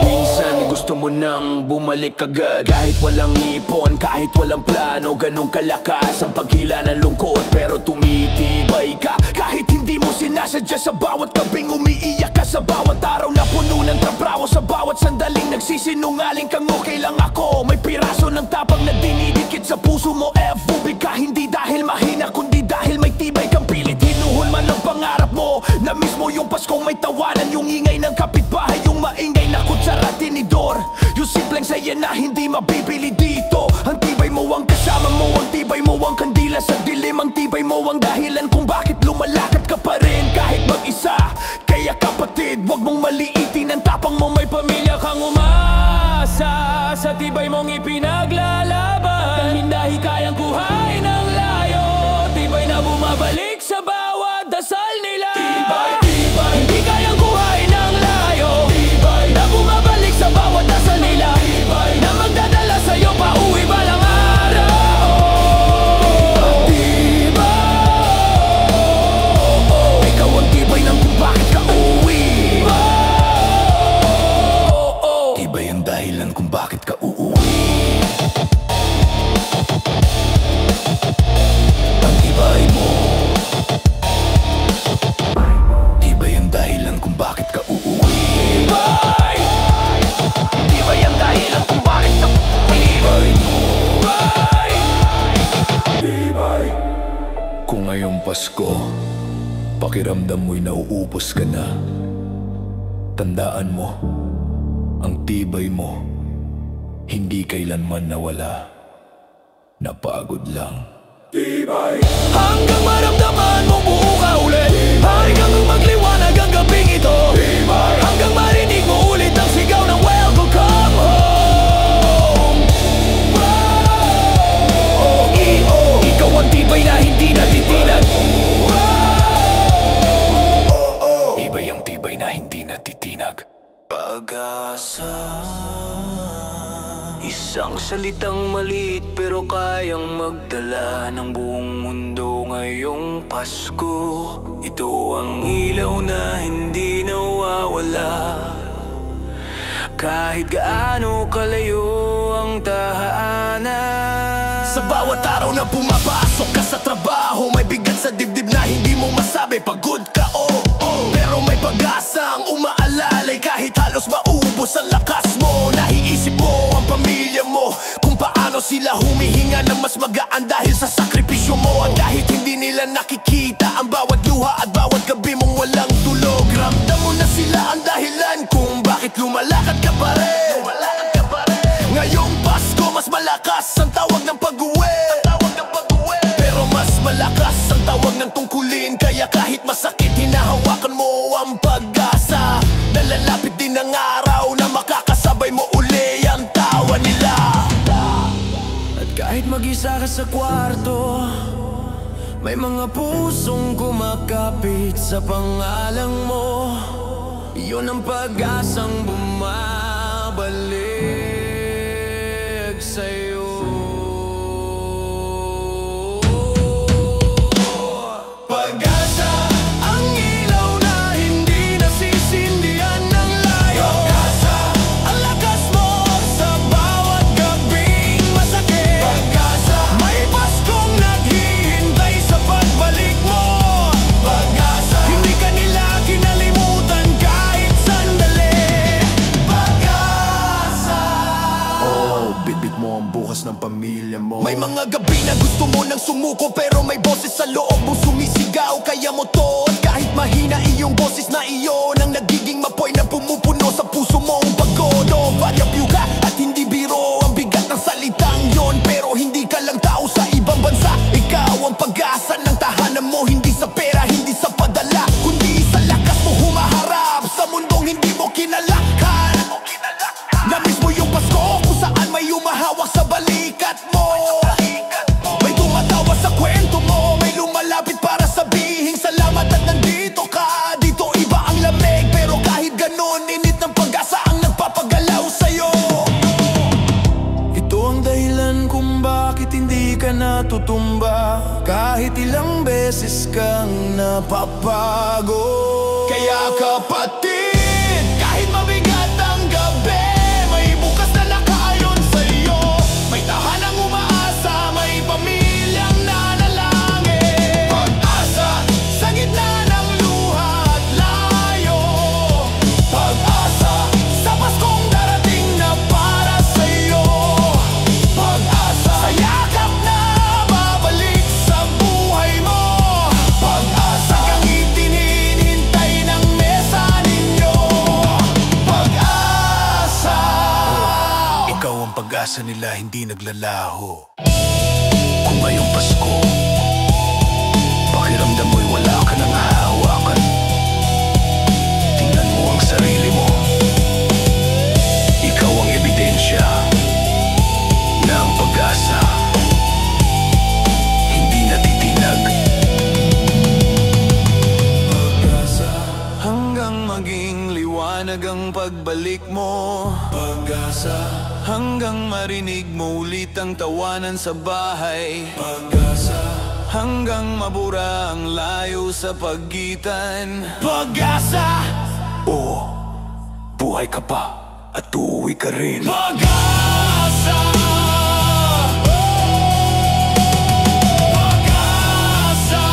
Minsan gusto mo nang bumalik agad, kahit walang ipon, kahit walang plano. Ganong kalakas ang paghila ng lungkot, pero tumitibay ka kahit hindi mo sinasadya. Sa bawat gabing umiiyak ka, sa bawat araw na puno ng trabaho, sa bawat sandaling nagsisinungaling kang okay lang ako. May piraso ng tapang na dinidikit sa puso mo. FUB ka, hindi dahil mahina, kundi dahil may tibay kang pilit. Hinuhol man ang pangarap mo, na mismo yung Paskong may tawanan. Yung ingay ng kapitbahay, yung maingay na kutsara tinidor, yung simpleng saya na hindi mabibili dito. Ang tibay mo ang kasama mo, ang tibay mo ang kandila sa dilim. Ang tibay mo ang dahilan kung bakit lumalakad ka pa rin kahit mag-isa. Kaya kapatid, wag mong maliitin ang tapang mo. May pamilya kang umasa, sa tibay mong ipinaglalaban. Hindi kayang kuhain ang layo, tibay na bumabalik sa bawat dasal nila. Tibay, tibay, hindi kayang kuhain ang layo, tibay na bumabalik sa bawat dasal nila. Tibay na magdadala sa'yo pa-uwi balang araw. Pakiramdam mo'y nauupos ka na. Tandaan mo, ang tibay mo hindi kailanman nawala. Napagod lang. Hanggang maramdaman mong buo ka ulit, hanggang magliwanag ang gabing ito, hanggang marinig mo ulit ang sigaw ng welcome home. Ikaw ang tibay na hindi natitinag. Iba'y ang tibay na hindi natitinag. Pag-asa, isang salitang maliit pero kayang magdala ng buong mundo ngayong Pasko. Ito ang ilaw na hindi nawawala, kahit gaano kalayo ang tahanan. Sa bawat araw na pumapasok ka sa trabaho, may bigat sa dibdib na hindi mo masabi. Pagod ka, pero may pag-asang umaalalay kahit halos maubos ang lakas mo. Naiisip mo ang pamilya mo, kung paano sila humihinga ng mas magaan dahil sa sakripisyo mo. At kahit hindi nila nakikita ang bawat luha at bawat gabi mong walang tulog, ramdam mo na sila ang dahilan kung bakit lumalakad ka pa rin. Ngayong Pasko mas malakas ang tawag ng pag-uwi, pero mas malakas ang tawag ng tungkulin. Kaya kahit masakit, hinahawakan mo ang pag-asa. Nalalapit din ang araw na makakasabay mo uli ang tawa nila. At kahit mag-isa ka sa kwarto, may mga pusong kumakapit sa pangalang mo. Iyon ang pag-asang bumabalik sa'yo. Pag-asa, ang ilaw na hindi nasisindihan ng layo. Pag-asa, ang lakas mo sa bawat gabing masakit. Pag-asa, may Paskong naghihintay sa pagbalik mo. Pag-asa, hindi ka nila kinalimutan kahit sandali. Pag-asa, Bitbit mo ang bukas ng pamilya mo. may mga gabi na gusto mo nang sumuko, pero may boses sa loob mong sumisigaw. Kaya mo to, at kahit mahina iyong boses na iyon ang nagiging mapoy na pumupuno sa puso mong pagodo. Variable ka at hindi biro ang bigat ng salitang yon, pero hindi ka lang tao sa ibang bansa. Ikaw ang pag-asa ng tahanan mo, hindi sa pera, hindi sa padala, kundi sa lakas mo humaharap sa mundong hindi mo kinalakhan. Namiss mo yung Pasko kung saan may umahawak sa balikat mo. May tumatawa sa kwento mo, may lumalapit para sabihing salamat at nandito ka. Dito iba ang lamig, pero kahit ganon, init ng pag-asa ang nagpapagalaw sa'yo. Ito ang dahilan kung bakit hindi ka natutumba, kahit ilang beses kang napapago. Kaya kapatid, kahit mabigat ang gabi, may bukas na nakaayon sa'yo. May tahanang umaasa, may pamilyang nanalangin. Pag-asa, sa gitna ng luha at layo. Pag-asa, sa Paskong darating na para sa'yo. Pag-asa, sa yakap na babalik sa buhay mo. Pag-asa, kang itinihintay ng mesa ninyo. Pag-asa, Ikaw ang pag-asa nila, hindi naglalaho. Kung ngayong Pasko, pakiramdam mo'y wala ka nang hahawakan, tingnan mo ang sarili mo. Ikaw ang ebidensya na ang pag-asa hindi natitinag. Hanggang maging liwanag ang pagbalik mo. Pag-asa, hanggang marinig mo ulit ang tawanan sa bahay. Pag-asa, hanggang mabura ang layo sa pagitan. pag-asa, Buhay ka pa at uuwi ka rin. pag-asa. Pag-asa,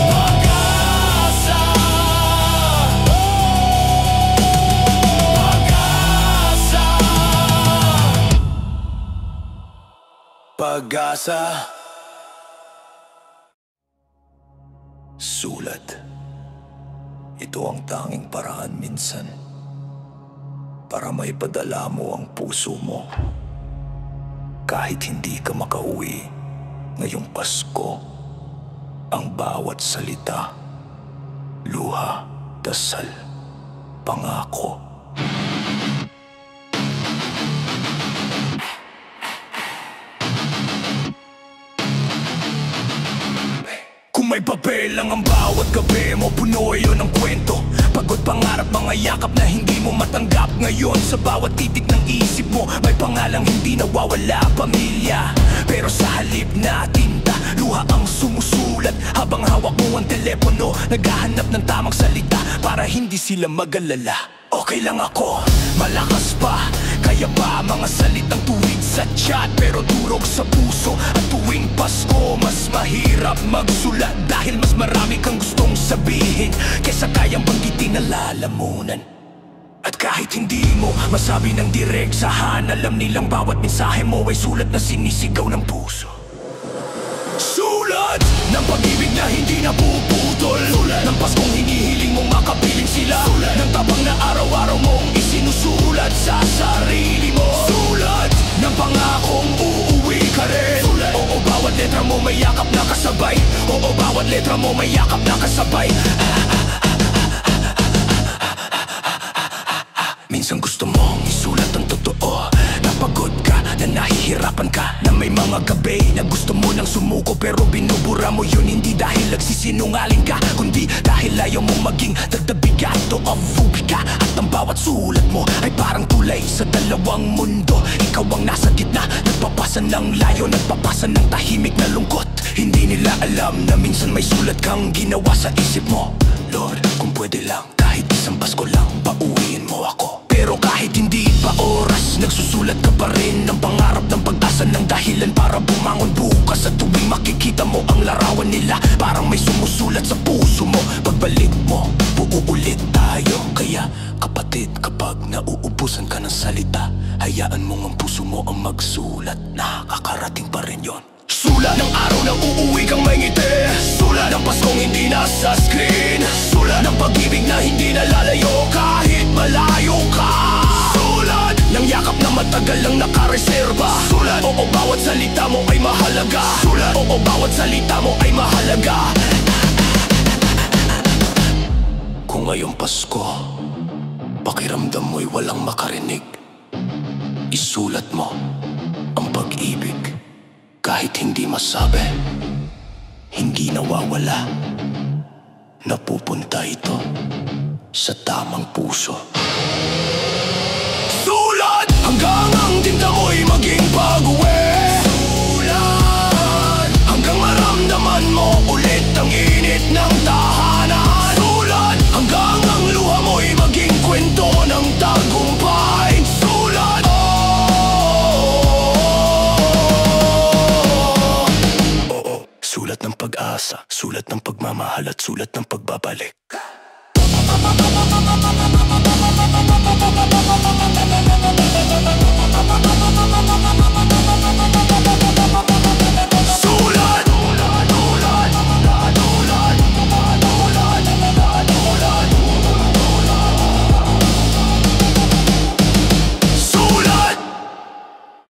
pag-asa, pag-asa. Pag-asa. Sulat. Ito ang tanging paraan minsan para maipadala mo ang puso mo. Kahit hindi ka makauwi ngayong Pasko, ang bawat salita, luha, dasal, pangako. Kung may papel lang ang bawat gabi mo, puno yun ng kwento. Pagod pangarap, mga yakap na hindi mo matanggap. Ngayon sa bawat titik ng isip mo, may pangalang hindi nawawala, pamilya. Pero sa halip na tinta, luha ang sumusulat. Habang hawak mo ang telepono, naghahanap ng tamang salita para hindi sila mag-alala. Okay lang ako, malakas pa. Kaya ba mga salitang tuwid sa chat, pero durog sa puso. At tuwing Pasko, mas mahirap magsulat dahil mas marami kang gustong sabihin kesa kayang banggitin na lalamunan. At kahit hindi mo masabi ng direksahan, alam nilang bawat mensahe mo ay sulat na sinisigaw ng puso. Sulat ng pag-ibig na hindi napuputol. Sulat ng Paskong hinihiling mong makapiling sila. Sulat ng tabang na araw-araw mong isinusulat sa sarili mo. Sulat ng pangakong uuwi ka rin. Sulat. Oo, bawat letra mo may yakap na kasabay. Oo, bawat letra mo may yakap na kasabay. Minsan gusto mong isulat ang totoo. Napagod ka, na nahihirapan ka, na may mga gabi na gusto mo nang sumuko, pero binubura mo yun hindi dahil nagsisinungaling ka, kundi dahil ayaw mo maging dagdabigato of ka. At ang bawat sulat mo ay parang tulay sa dalawang mundo. Ikaw ang nasa gitna, nagpapasa ng layo, nagpapasa ng tahimik na lungkot. Hindi nila alam na minsan may sulat kang ginawa sa isip mo. Lord, kung pwede lang, kahit isang Pasko lang, pauwiin mo ako. Pero kahit hindi pa oras, nagsusulat ka pa rin ng pangarap, ng pag-asa, ng dahilan para bumangon bukas. At tuwing makikita mo ang larawan nila, parang may sumusulat sa puso mo. Pagbalik mo, uulit tayo. Kaya kapatid, kapag nauubusan ka ng salita, hayaan mong ang puso mo ang magsulat. Nakakarating pa rin yon. Sulat ng araw na uuwi kang may ngiti. Sulat ng Paskong hindi nasa screen. Sulat ng pag-ibig na hindi nalalayo kahit malayo ka. Sulat ng yakap na matagal lang nakareserba. Sulat, oo, bawat salita mo ay mahalaga. Sulat, oo, bawat salita mo ay mahalaga. Kung ngayong Pasko, pakiramdam mo'y walang makarinig, isulat mo ang pag-ibig. Kahit hindi masabi, hindi nawawala, napupunta ito sa tamang puso. Sulat hanggang ang tinta mo'y maging pag-uwi. Sulat hanggang maramdaman mo ulit ang init ng tahanan. Sulat hanggang ang luha mo'y maging kwento ng tagumpay. Sulat, sulat ng pag-asa, sulat ng pagmamahal at sulat ng pagbabalik.